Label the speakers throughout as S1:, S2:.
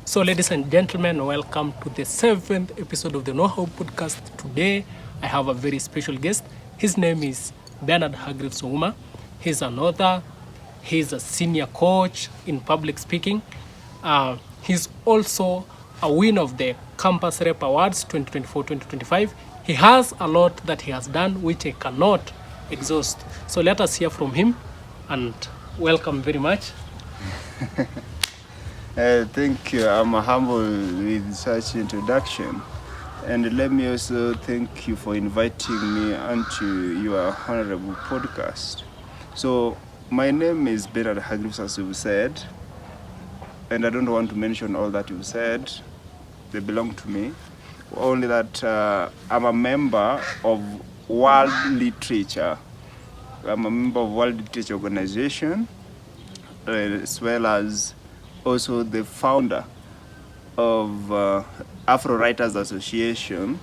S1: So, ladies and gentlemen, welcome to the 7th episode of the Know How podcast. Today, I have a very special guest. His name is Bernard Hargreaves Ouma. He's an author, he's a senior coach in public speaking. He's also a winner of the Campus Rep Awards 2024-2025. He has a lot that he has done, which I cannot exhaust. So, let us hear from him and welcome very much.
S2: Thank you. I'm humble with such introduction. And let me also thank you for inviting me onto your honorable podcast. So, my name is Bernard Hargreaves, as you've said. And I don't want to mention all that you've said. They belong to me. Only that I'm a member of World Literature. I'm a member of World Literature Organization, as well as also the founder of Afro Writers Association,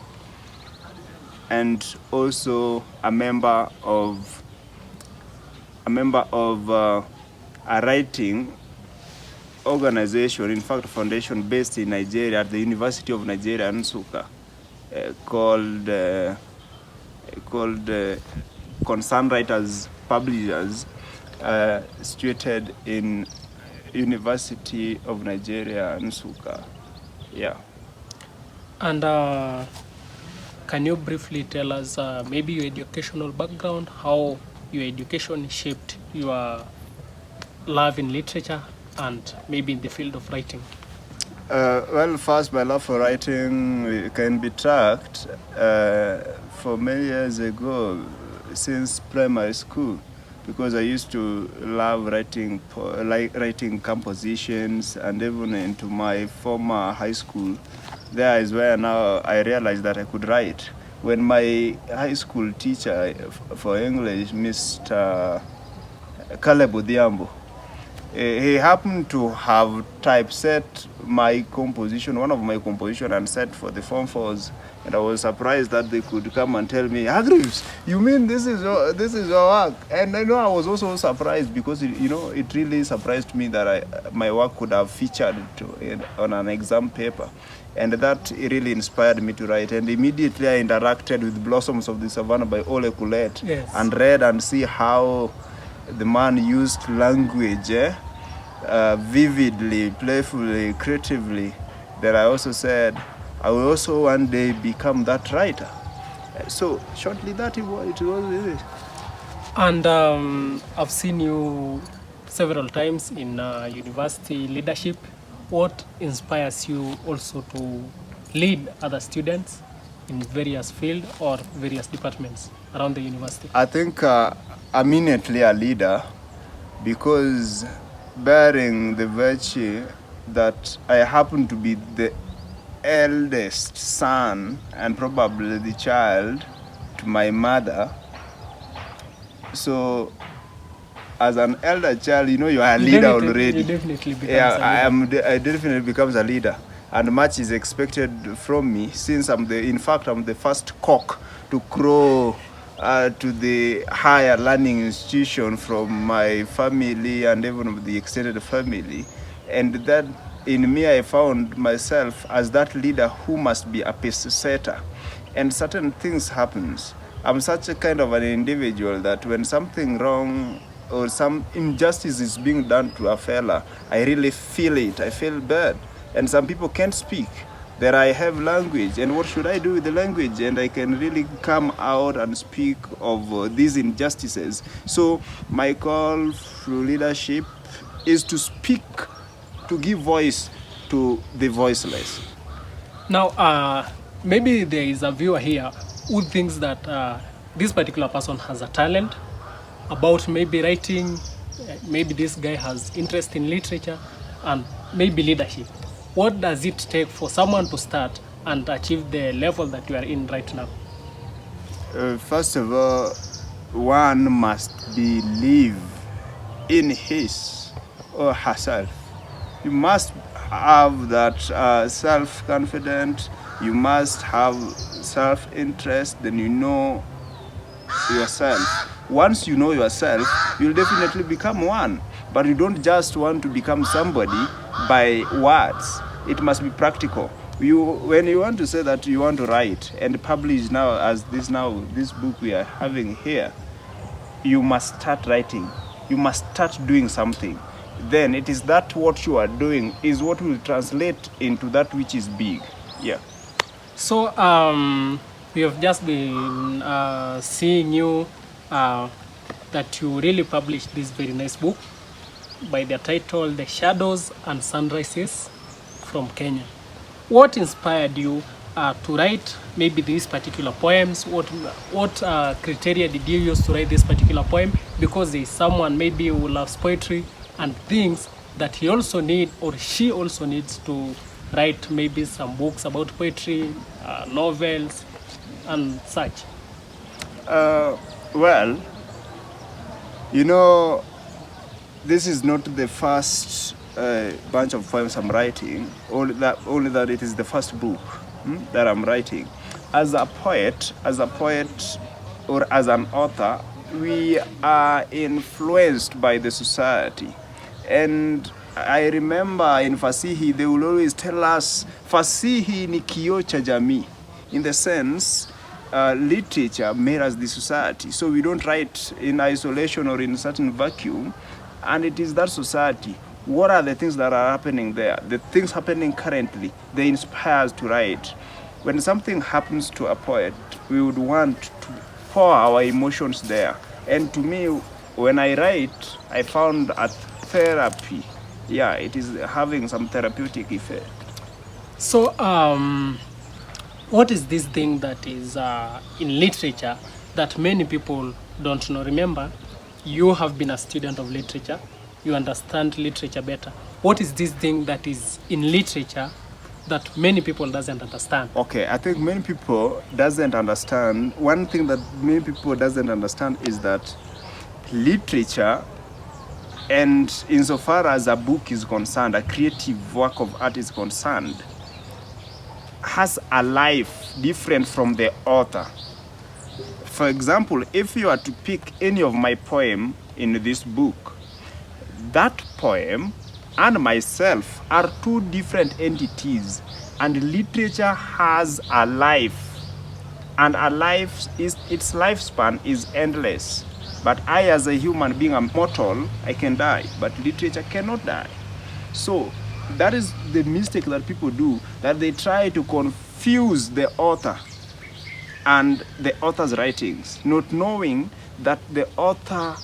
S2: and also a member of a writing organization, in fact, a foundation based in Nigeria at the University of Nigeria, Nsukka, called Concerned Writers Publishers, situated in University of Nigeria, Nsukka. Yeah.
S1: And can you briefly tell us maybe your educational background, how your education shaped your love in literature and maybe in the field of writing?
S2: Well, first, my love for writing can be tracked for many years ago, since primary school, because I used to love writing compositions, and even into my former high school. There is where now I realized that I could write. When my high school teacher for English, Mr. Caleb Odhiambo, he happened to have typeset my composition, one of my composition, and set for the Form 4s. And I was surprised that they could come and tell me, Hargreaves, you mean this is your work? And I know I was also surprised, because it really surprised me that my work could have featured on an exam paper. And that really inspired me to write. And immediately I interacted with Blossoms of the Savannah by Ole Kulet,
S1: Yes.
S2: and read and see how the man used language vividly, playfully, creatively, that I also said, I will also one day become that writer. So shortly that it was.
S1: And I've seen you several times in university leadership. What inspires you also to lead other students in various fields or various departments around the university?
S2: I think I'm innately a leader, because bearing the virtue that I happen to be the eldest son and probably the child to my mother. So as an elder child, you are a leader already.
S1: You definitely become a leader.
S2: I definitely becomes a leader, and much is expected from me, since I'm the first cock to crow to the higher learning institution from my family and even the extended family. And that in me, I found myself as that leader who must be a pace setter. And certain things happens. I'm such a kind of an individual that when something wrong or some injustice is being done to a fella, I really feel it. I feel bad. And some people can't speak. That I have language, and what should I do with the language? And I can really come out and speak of these injustices. So my call for leadership is to speak, to give voice to the voiceless.
S1: Now, maybe there is a viewer here who thinks that this particular person has a talent about maybe writing, maybe this guy has interest in literature and maybe leadership. What does it take for someone to start and achieve the level that you are in right now?
S2: First of all, one must believe in his or herself. You must have that self-confidence. You must have self-interest. Then you know yourself. Once you know yourself, you'll definitely become one. But you don't just want to become somebody by words. it must be practical. When you want to say that you want to write and publish now, as this book we are having here, you must start writing. You must start doing something. Then it is that what you are doing is what will translate into that which is big. Yeah.
S1: So we have just been seeing you that you really published this very nice book by the title The Shadows and Sunrises from Kenya. What inspired you to write maybe these particular poems? What criteria did you use to write this particular poem? Because there is someone maybe who loves poetry and thinks that he also needs or she also needs to write maybe some books about poetry, novels and such.
S2: Well, you know, this is not the first bunch of poems I'm writing, only that it is the first book that I'm writing. As a poet or as an author, we are influenced by the society. And I remember in Fasihi, they will always tell us, Fasihi ni kioo cha jamii. In the sense, literature mirrors the society. So we don't write in isolation or in a certain vacuum. And it is that society. What are the things that are happening there? The things happening currently, they inspire us to write. When something happens to a poet, we would want to pour our emotions there. And to me, when I write, I found a therapy. Yeah, it is having some therapeutic effect.
S1: So what is this thing that is in literature that many people don't know? Remember, you have been a student of literature. You understand literature better. What is this thing that is in literature that many people doesn't understand?
S2: Okay, I think many people doesn't understand. One thing that many people doesn't understand is that literature, and insofar as a book is concerned, a creative work of art is concerned, has a life different from the author. For example, if you are to pick any of my poem in this book, that poem and myself are two different entities, and literature has a life, and its lifespan is endless. But I, as a human being, I'm mortal, I can die, but literature cannot die. So that is the mistake that people do, that they try to confuse the author and the author's writings, not knowing that the author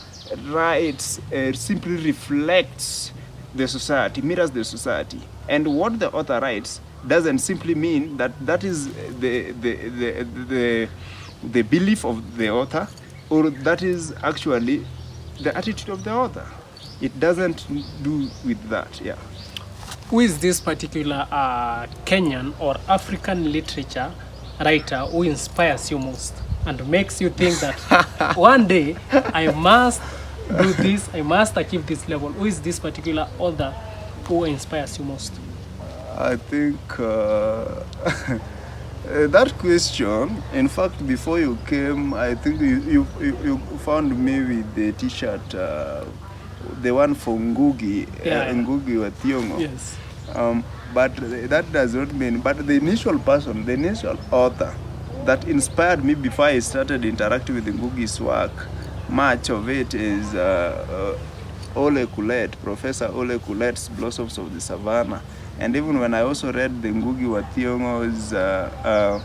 S2: writes simply reflects the society, mirrors the society. And what the author writes doesn't simply mean that that is the belief of the author, or that is actually the attitude of the author. It doesn't do with that, yeah.
S1: Who is this particular Kenyan or African literature writer who inspires you most and makes you think that one day I must do this, I must achieve this level? Who is this particular author who inspires you most?
S2: I think that question, in fact, before you came, I think you found me with the t-shirt, the one for Ngugi, Ngugi wa Thiong'o.
S1: Yes.
S2: But that does not mean, but the initial person, the initial author that inspired me before I started interacting with Ngugi's work, much of it is Ole Kulet, Professor Ole Kulet's Blossoms of the Savannah. And even when I also read the Ngugi wa Thiong'o's The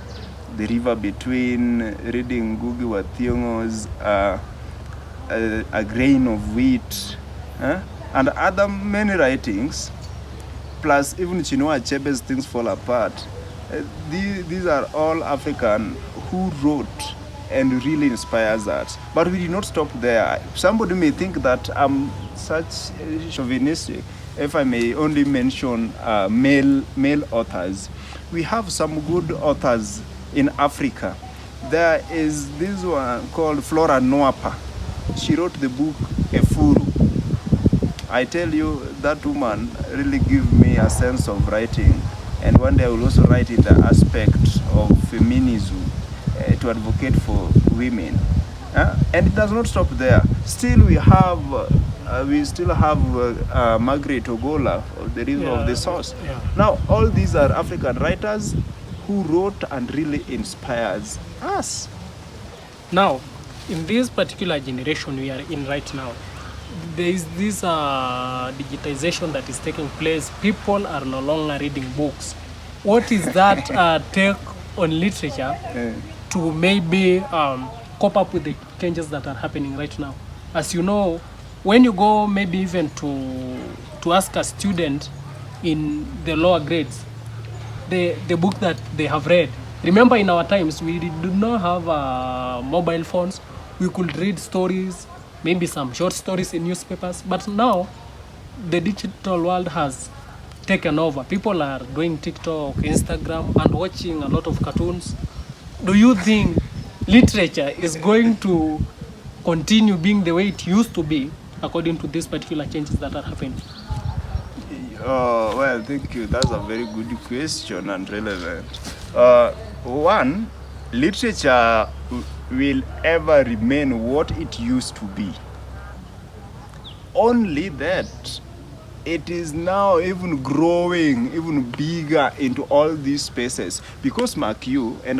S2: River Between, reading Ngugi wa Thiong'o's A Grain of Wheat, and other many writings, plus even Chinua Achebe's Things Fall Apart, these are all African who wrote and really inspires us. But we did not stop there. Somebody may think that I'm such chauvinistic if I may only mention male authors. We have some good authors in Africa. There is this one called Flora Nwapa. She wrote the book Efuru. I tell you, that woman really gave me a sense of writing. And one day I will also write in the aspect of feminism, to advocate for women. And it does not stop there. Still we still have Margaret Ogola, the river of the source.
S1: Yeah.
S2: Now, all these are African writers who wrote and really inspires us.
S1: Now, in this particular generation we are in right now, there is this digitization that is taking place. People are no longer reading books. What is that take on literature to maybe cope up with the changes that are happening right now? As you know, when you go maybe even to ask a student in the lower grades, the book that they have read. Remember, in our times, we did not have mobile phones. We could read stories, maybe some short stories in newspapers. But now, the digital world has taken over. People are doing TikTok, Instagram, and watching a lot of cartoons. Do you think literature is going to continue being the way it used to be, according to these particular changes that are happening?
S2: Well, thank you. That's a very good question and relevant. One, literature will ever remain what it used to be. Only that it is now even growing even bigger into all these spaces. Because Mark, you and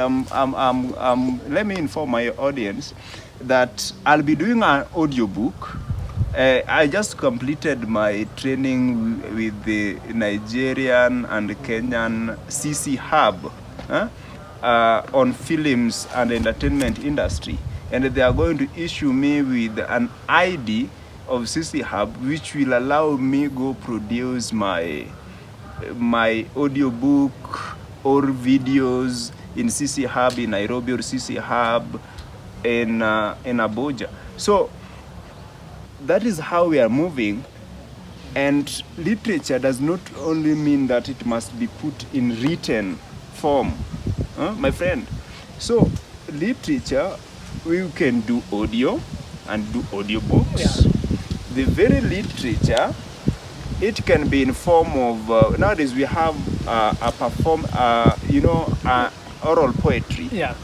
S2: let me inform my audience that I'll be doing an audiobook. I just completed my training with the Nigerian and Kenyan CC Hub on films and entertainment industry, and they are going to issue me with an ID of CC Hub, which will allow me go produce my audiobook or videos in CC Hub in Nairobi or CC Hub in Abuja. So that is how we are moving. And literature does not only mean that it must be put in written form, my friend. So literature, we can do audio and do audiobooks.
S1: Yeah.
S2: The very literature, it can be in form of nowadays we have oral poetry.
S1: Yeah.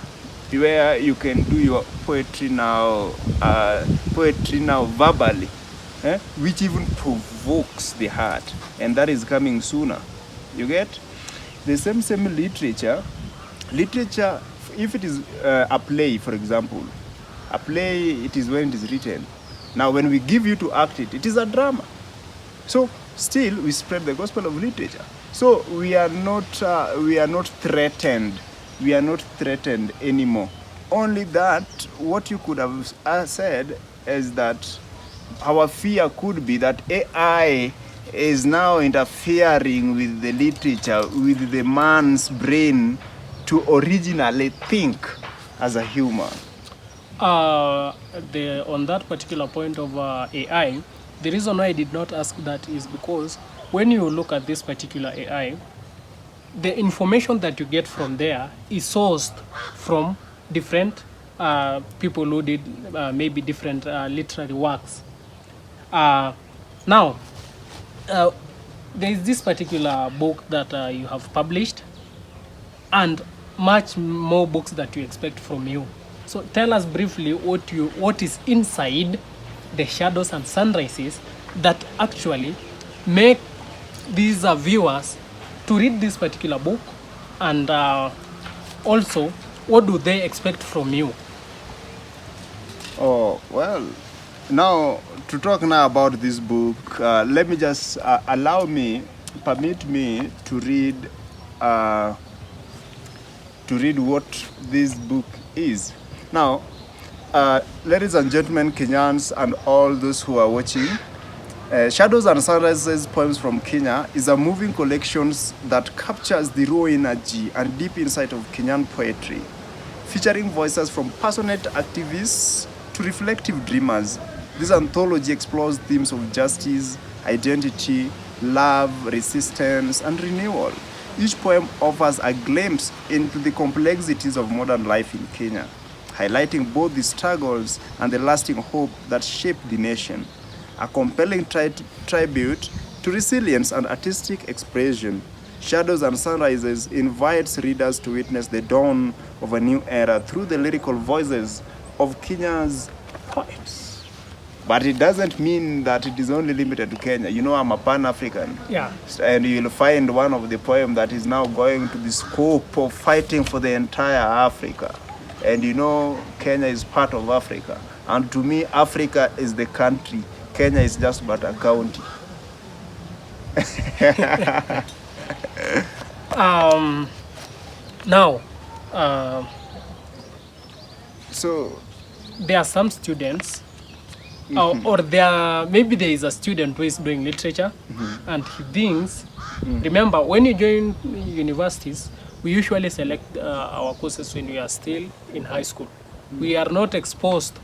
S2: Where you can do your poetry now verbally, which even provokes the heart, and that is coming sooner. You get the same literature. If it is a play, for example, a play, it is when it is written. Now, when we give you to act it, it is a drama. So still, we spread the gospel of literature. So we are not threatened. We are not threatened anymore. Only that, what you could have said is that our fear could be that AI is now interfering with the literature, with the man's brain to originally think as a human.
S1: On that particular point of AI, the reason why I did not ask that is because when you look at this particular AI, the information that you get from there is sourced from different people who did maybe different literary works. Now, there is this particular book that you have published, and much more books that you expect from you. So tell us briefly what is inside the shadows and sunrises that actually make these viewers to read this particular book, and also what do they expect from you?
S2: Oh, well, now to talk now about this book, let me just permit me to read what this book is. Now, ladies and gentlemen, Kenyans and all those who are watching, Shadows and Sunrises Poems from Kenya is a moving collection that captures the raw energy and deep insight of Kenyan poetry, featuring voices from passionate activists to reflective dreamers. This anthology explores themes of justice, identity, love, resistance, and renewal. Each poem offers a glimpse into the complexities of modern life in Kenya, highlighting both the struggles and the lasting hope that shaped the nation. A compelling tribute to resilience and artistic expression, Shadows and Sunrises invites readers to witness the dawn of a new era through the lyrical voices of Kenya's poets. But it doesn't mean that it is only limited to Kenya. You know, I'm a Pan-African.
S1: Yeah.
S2: And you'll find one of the poem that is now going to the scope of fighting for the entire Africa. And you know, Kenya is part of Africa. And to me, Africa is the country. Kenya is just but a county.
S1: Now,
S2: So,
S1: there are some students, or maybe there is a student who is doing literature, and he thinks, remember, when you join universities, we usually select our courses when we are still in high school. We are not exposed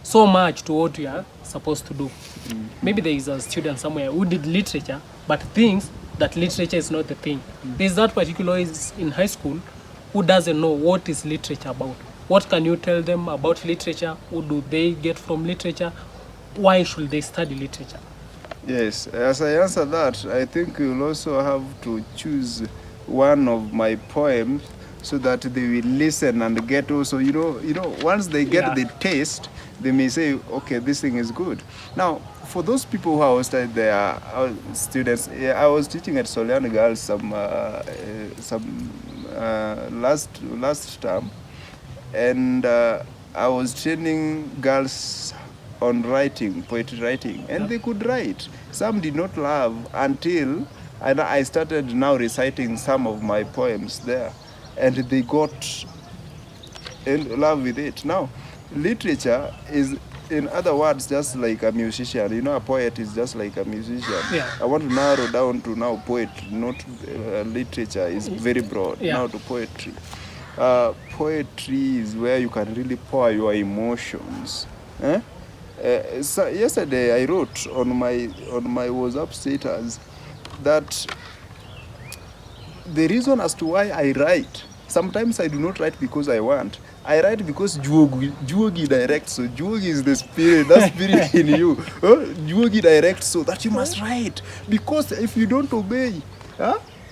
S1: so much to what we are supposed to do. Maybe there is a student somewhere who did literature, but thinks that literature is not the thing. There is that particular is in high school who doesn't know what is literature about. What can you tell them about literature? What do they get from literature? Why should they study literature?
S2: yes, as I answer that, I think you'll also have to choose one of my poems so that they will listen and get also, once they get the taste, they may say, okay, this thing is good. Now, for those people who are studying there, students, I was teaching at Solian Girls some last term, and I was training girls on writing, poetry writing, and they could write. Some did not love until I started now reciting some of my poems there, and they got in love with it. Now, literature is, in other words, just like a musician. You know, a poet is just like a musician.
S1: Yeah.
S2: I want to narrow down to now poetry, not literature is very broad.
S1: Yeah.
S2: Now to poetry. Poetry is where you can really pour your emotions. So yesterday I wrote on my WhatsApp status that the reason as to why I write, sometimes I do not write because I want. I write because Juogi directs. So Juogi is the spirit, that spirit in you. Juogi directs so that you must write. Because if you don't obey,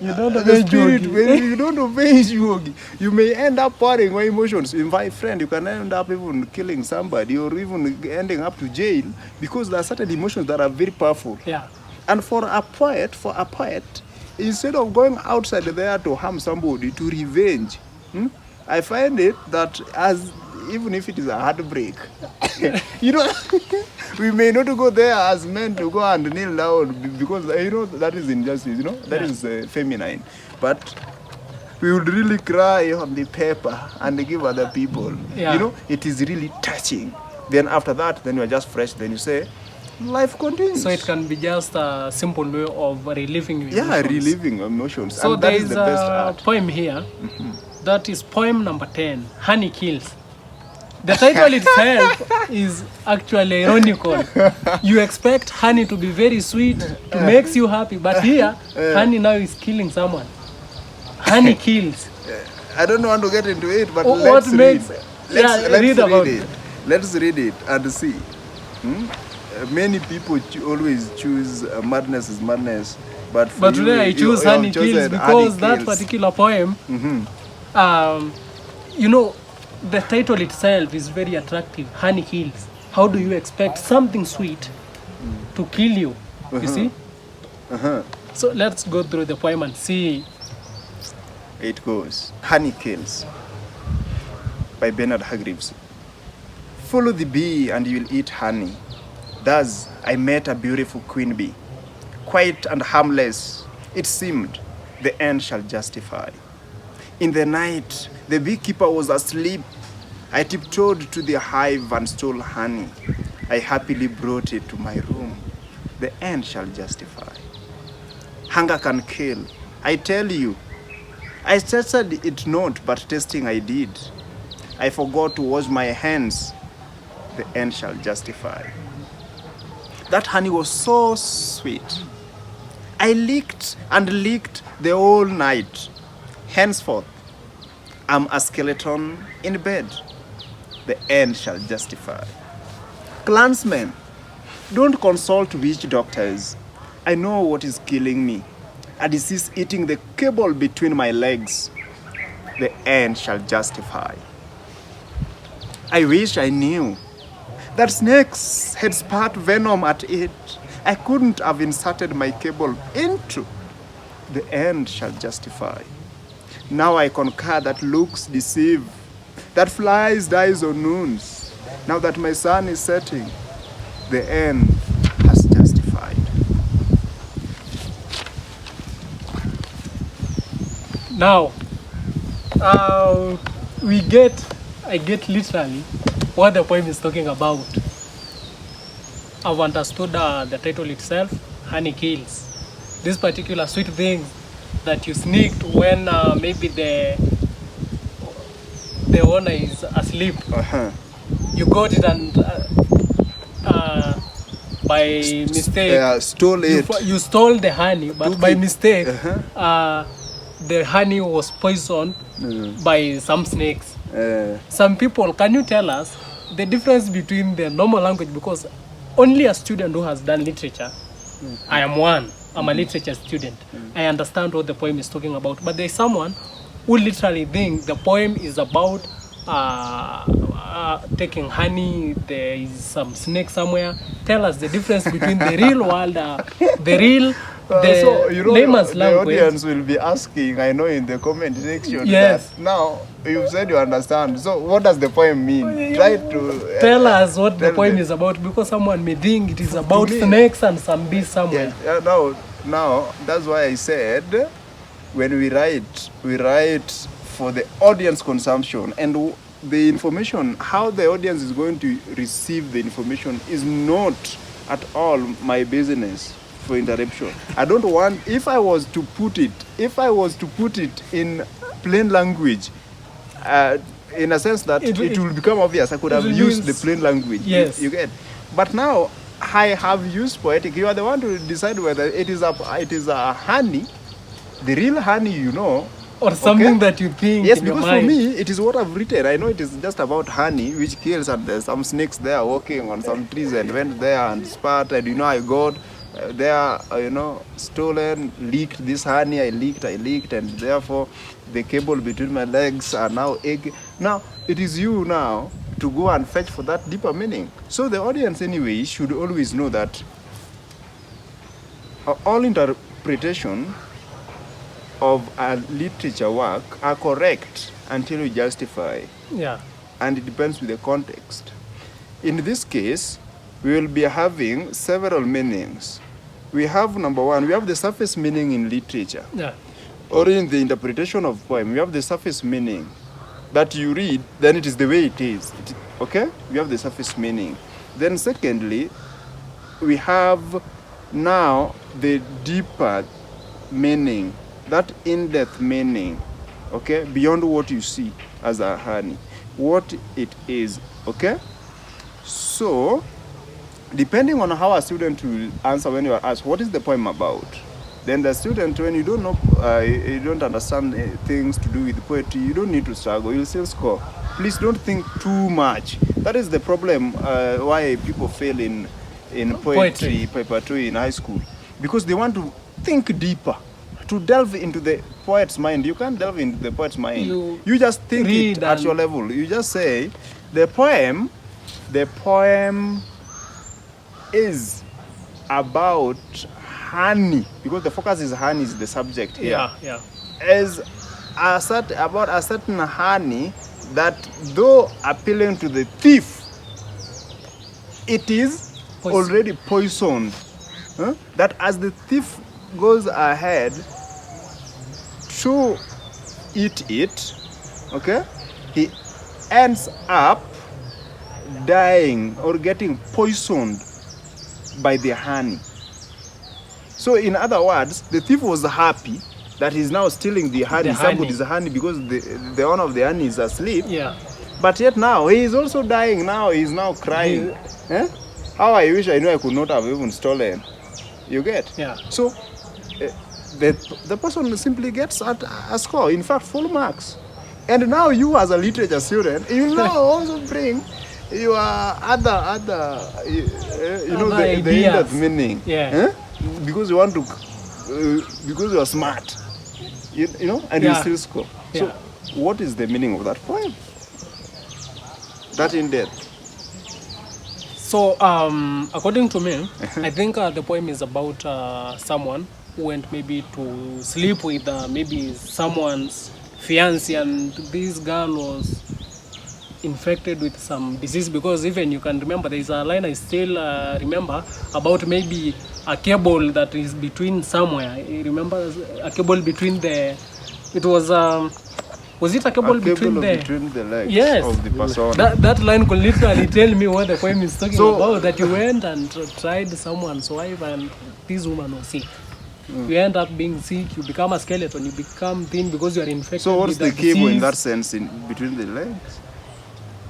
S1: You don't
S2: the
S1: obey
S2: spirit,
S1: Juogi.
S2: when you don't obey Juogi, you may end up pouring your emotions. In my friend, you can end up even killing somebody or even ending up to jail because there are certain emotions that are very powerful.
S1: Yeah.
S2: And for a poet, instead of going outside there to harm somebody, to revenge, I find it that as even if it is a heartbreak, we may not go there as men to go and kneel down because that is injustice. That is feminine, but we would really cry on the paper and give other people.
S1: Yeah.
S2: It is really touching. Then after that, then you're just fresh. Then you say, life continues.
S1: So it can be just a simple way of reliving your
S2: Yeah,
S1: emotions.
S2: reliving emotions.
S1: So
S2: and that
S1: there
S2: is
S1: is
S2: the best
S1: a
S2: art.
S1: poem here. That is poem number 10, Honey Kills. The title itself is actually ironical. You expect honey to be very sweet, to make you happy, but here, honey now is killing someone. Honey kills.
S2: I don't want to get into it, but
S1: What
S2: let's
S1: makes-
S2: read.
S1: Yeah,
S2: Let's
S1: read about
S2: it. Let's read it and see. Many people always choose madness is madness, but for
S1: But
S2: you,
S1: today I choose
S2: you have
S1: Honey Kills
S2: chosen
S1: because
S2: Honey
S1: that
S2: Kills.
S1: particular poem, the title itself is very attractive. Honey Kills. How do you expect something sweet to kill you? You see? So let's go through the poem and see.
S2: It goes. Honey Kills by Bernard Hargreaves. Follow the bee and you'll eat honey. Thus I met a beautiful queen bee. Quiet and harmless, it seemed, the end shall justify. In the night, the beekeeper was asleep. I tiptoed to the hive and stole honey. I happily brought it to my room. The end shall justify. Hunger can kill, I tell you. I tested it not, but testing I did. I forgot to wash my hands. The end shall justify. That honey was so sweet. I licked and licked the whole night. Henceforth, I'm a skeleton in bed. The end shall justify. Clansmen, don't consult witch doctors. I know what is killing me. A disease eating the cable between my legs. The end shall justify. I wish I knew That snake's had spat venom at it. I couldn't have inserted my cable into. The end shall justify. Now I concur that looks deceive, that flies dies on noons. Now that my sun is setting, the end has justified.
S1: Now, I get literally what the poem is talking about. I've understood the title itself, Honey Kills. This particular sweet thing that you sneaked when maybe the owner is asleep. You got it and by mistake
S2: stole it.
S1: You stole the honey, but by mistake the honey was poisoned by some snakes. Some people, can you tell us the difference between the normal language? Because only a student who has done literature, I am one, I'm a literature student, I understand what the poem is talking about. But there's someone who literally thinks the poem is about taking honey, there is some snake somewhere. Tell us the difference between the real world, the real,
S2: so, you know,
S1: layman's
S2: the
S1: language.
S2: audience will be asking, I know, in the comment section.
S1: Yes.
S2: That now, you've said you understand. So, what does the poem mean? Try to
S1: tell us what the poem
S2: them.
S1: is about, because someone may think it is about snakes and some bees somewhere.
S2: Yeah, now, that's why I said, when we write for the audience consumption, and the information, how the audience is going to receive the information is not at all my business for interruption. I don't want, if I was to put it in plain language, in a sense that it will become obvious, I could have used the plain language.
S1: Yes.
S2: You get. But now I have used poetic. You are the one to decide whether it is a honey, the real honey, you know,
S1: or something that you think.
S2: Yes,
S1: in your
S2: because
S1: mind.
S2: for me, it is what I've written. I know it is just about honey, which kills, and there's some snakes there walking on some trees and went there and spat, and you know, I got there, stolen, leaked this honey, I leaked, and therefore the cable between my legs are now egg. Now, it is you now to go and fetch for that deeper meaning. So the audience anyway should always know that all interpretation of a literature work are correct until you justify.
S1: Yeah.
S2: And it depends with the context. In this case, we will be having several meanings. We have, number one, we have the surface meaning in literature.
S1: Yeah.
S2: Or in the interpretation of poem, we have the surface meaning that you read, then it is the way it is. Okay? We have the surface meaning. Then secondly, we have now the deeper meaning, that in-depth meaning, okay, beyond what you see as a honey, what it is, okay? So, depending on how a student will answer when you are asked, what is the poem about? Then the student, when you don't know, you don't understand things to do with poetry, you don't need to struggle, you'll still score. Please don't think too much. That is the problem why people fail in poetry, in high school. Because they want to think deeper. To delve into the poet's mind, you can't delve into the poet's mind. You just think it at your level. You just say, the poem is about honey, because the focus is honey is the subject here.
S1: Yeah.
S2: As about a certain honey that, though appealing to the thief, it is already poisoned. That as the thief goes ahead to eat it, okay, he ends up dying or getting poisoned by the honey. So in other words, the thief was happy that he's now stealing the honey, somebody's honey, because the owner of the honey is asleep.
S1: Yeah.
S2: But yet now he is also dying. Now he is now crying. How I wish I knew I could not have even stolen. You get?
S1: Yeah.
S2: So the person simply gets a score, in fact, full marks. And now you as a literature student, you will now also bring your other the in-depth meaning.
S1: Yeah.
S2: Because you want to, because you are smart, you know, and you still score. So what is the meaning of that poem? That in-depth.
S1: So, according to me, I think the poem is about someone who went maybe to sleep with maybe someone's fiancé, and this girl was infected with some disease, because even you can remember there is a line I still remember about maybe a cable that is between somewhere. You remember a cable between the, it was it a cable between
S2: the legs
S1: yes,
S2: of the person.
S1: that line could literally tell me what the poem is talking
S2: So-
S1: about, that you went and tried someone's wife and this woman was sick. You end up being sick, you become a skeleton, you become thin because you are infected.
S2: So what's
S1: with
S2: the cable in
S1: disease.
S2: that sense in between the legs?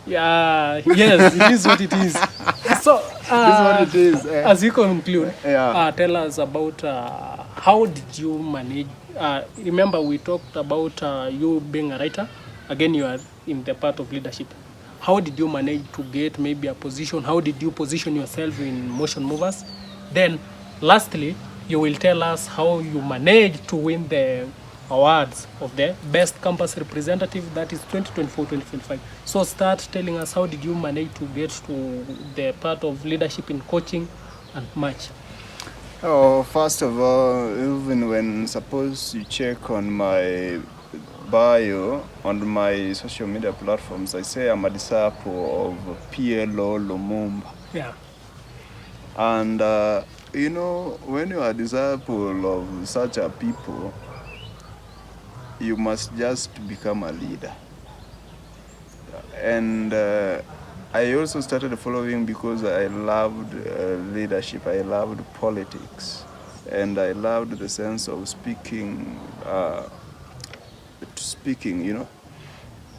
S1: Yeah, yes, it is what it is. So,
S2: This is what it is.
S1: as you conclude,
S2: Yeah.
S1: tell us about how did you manage. Remember, we talked about you being a writer. Again, you are in the part of leadership. How did you manage to get maybe a position? How did you position yourself in motion movers? Then, lastly, you will tell us how you managed to win the awards of the best campus representative, that is 2024-2025. So start telling us, how did you manage to get to the part of leadership in coaching and much?
S2: Oh, first of all, even when suppose you check on my bio on my social media platforms, I say I'm a disciple of PLO Lumumba.
S1: Yeah.
S2: And you know, when you are a disciple of such a people, you must just become a leader. And I also started following because I loved leadership, I loved politics, and I loved the sense of speaking, you know.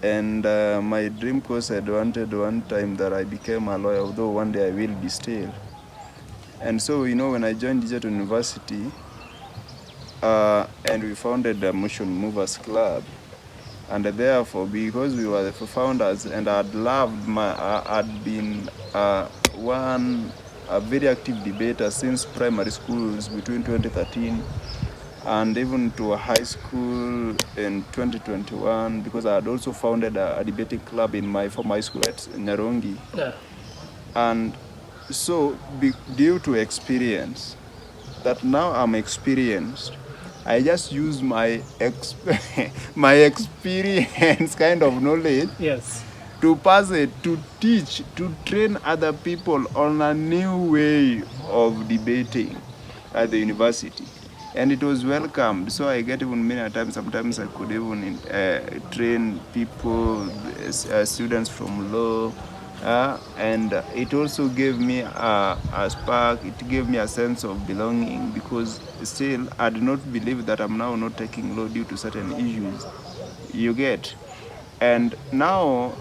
S2: And my dream course, I wanted one time that I became a lawyer, although one day I will be still. And so, you know, when I joined Digital University, and we founded the Motion Movers Club, and therefore, because we were the founders, and I'd been a very active debater since primary schools between 2013 and even to a high school in 2021, because I had also founded a debating club in my former high school at Nyarongi.
S1: Yeah.
S2: And so, due to experience, that now I'm experienced, I just use my my experience kind of knowledge
S1: Yes.
S2: to pass it, to teach, to train other people on a new way of debating at the university. And it was welcomed. So I get even many times, sometimes I could even train people, students from law, and it also gave me a spark, it gave me a sense of belonging, because still I do not believe that I'm now not taking law due to certain issues, you get. And now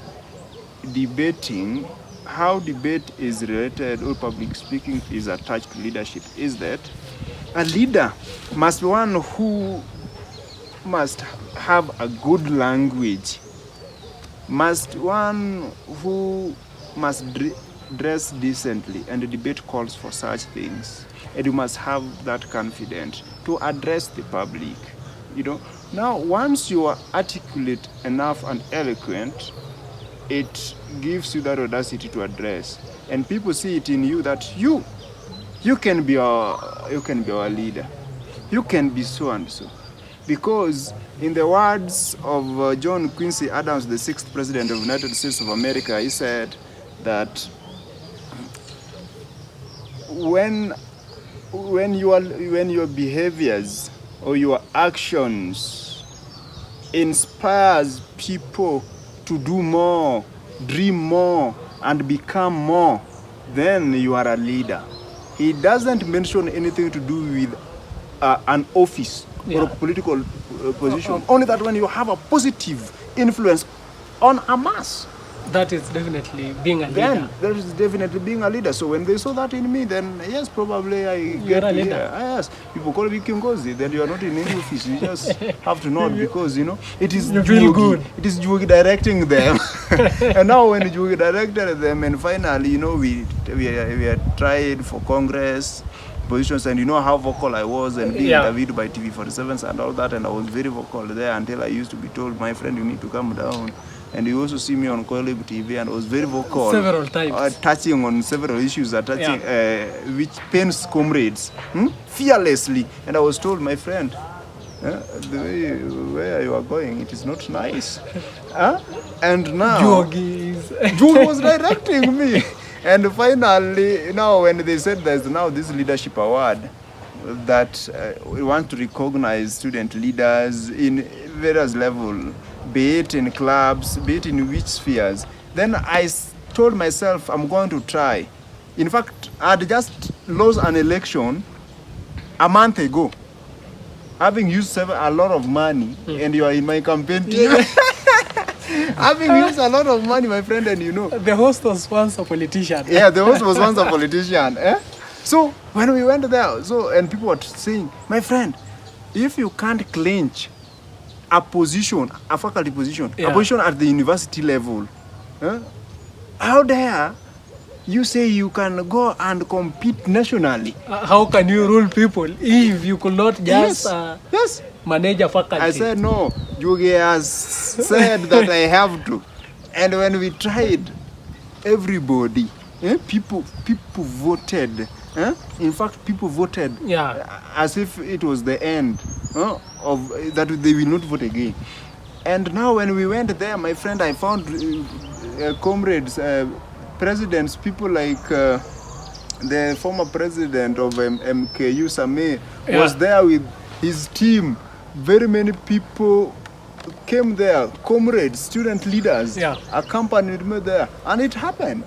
S2: debating, how debate is related or public speaking is attached to leadership, is that a leader must be one who must have a good language, must one who must dress decently, and the debate calls for such things, and you must have that confidence to address the public, you know. Now, once you are articulate enough and eloquent, it gives you that audacity to address, and people see it in you that you can be our leader, you can be so and so. Because in the words of John Quincy Adams, the 6th president of the United States of America, he said that when your behaviors or your actions inspires people to do more, dream more, and become more, then you are a leader. He doesn't mention anything to do with an office or a political position. Only that when you have a positive influence on a mass,
S1: That is definitely being a leader.
S2: then there is definitely being a leader. So when they saw that in me, then yes, probably I get
S1: a
S2: to
S1: leader.
S2: hear. Yes, people call me Kiongozi. Then you are not in any office. You just have to nod because, you know, it is
S1: You feel good.
S2: It is Jugi directing them. And now when Jugi directed them, and finally, you know, we are tried for Congress positions, and you know how vocal I was, and being interviewed by TV 47s and all that, and I was very vocal there until I used to be told, my friend, you need to calm down. And you also see me on Coilib TV, and I was very vocal.
S1: Several times.
S2: Touching on several issues, which pains comrades fearlessly. And I was told, my friend, the way where you are going, it is not nice. And now, Jogi was directing me. And finally, now when they said there's now this leadership award, that we want to recognize student leaders in various levels, be it in clubs, be it in which spheres, then I told myself I'm going to try. In fact, I'd just lost an election a month ago, having used a lot of money, and you are in my campaign team. Having used a lot of money, my friend, and you know.
S1: The host was once a politician.
S2: Yeah, the host was once a politician. So when we went there, and people were saying, my friend, if you can't clinch a position, a faculty position, a position at the university level, how dare you say you can go and compete nationally?
S1: How can you rule people if you could not just manage a faculty?
S2: I said, no, Juge has said that I have to. And when we tried, everybody, people voted. In fact, people voted as if it was the end of that they will not vote again. And now when we went there, my friend, I found comrades, presidents, people like the former president of MKU, Sameh, was there with his team. Very many people came there, comrades, student leaders, accompanied me there, and it happened.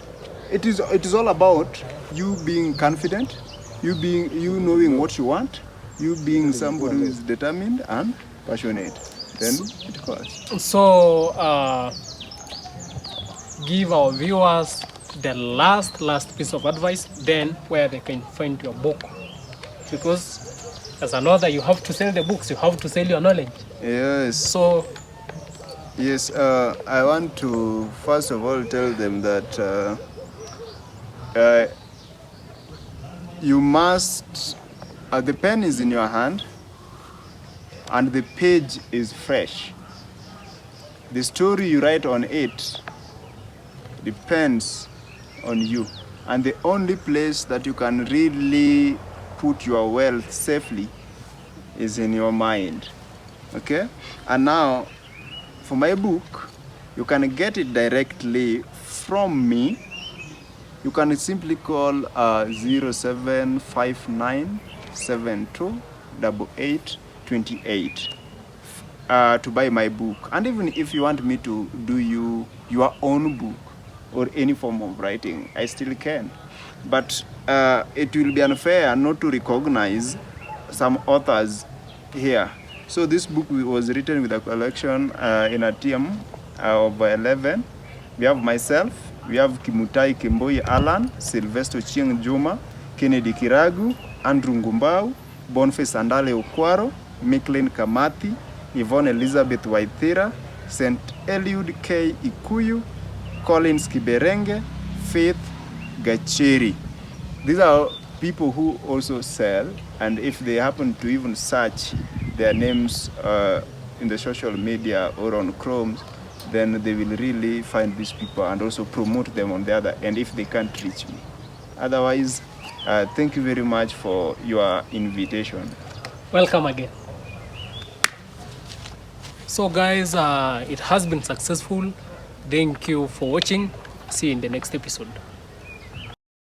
S2: It is all about you being confident, you knowing what you want, you being somebody who is determined and passionate. Then it goes.
S1: So, give our viewers the last piece of advice, then where they can find your book. Because as an author, you have to sell the books, you have to sell your knowledge.
S2: Yes.
S1: So,
S2: yes, I want to first of all tell them that you must, the pen is in your hand and the page is fresh. The story you write on it depends on you. And the only place that you can really put your wealth safely is in your mind. Okay? And now, for my book, you can get it directly from me. You can simply call 0759728828 to buy my book. And even if you want me to do your own book or any form of writing, I still can. But it will be unfair not to recognize some authors here. So this book was written with a collection in a team of 11. We have myself, we have Kimutai Kimboi Alan, Sylvester Chieng Juma, Kennedy Kiragu, Andrew Ngumbau, Boniface Andale Okwaro, Miklin Kamati, Yvonne Elizabeth Waithira, St. Eliud K. Ikuyu, Collins Kiberenge, Faith Gacheri. These are people who also sell, and if they happen to even search their names in the social media or on Chrome, then they will really find these people and also promote them on the other end if they can't reach me. Otherwise, thank you very much for your invitation.
S1: Welcome again. So guys, it has been successful. Thank you for watching. See you in the next episode.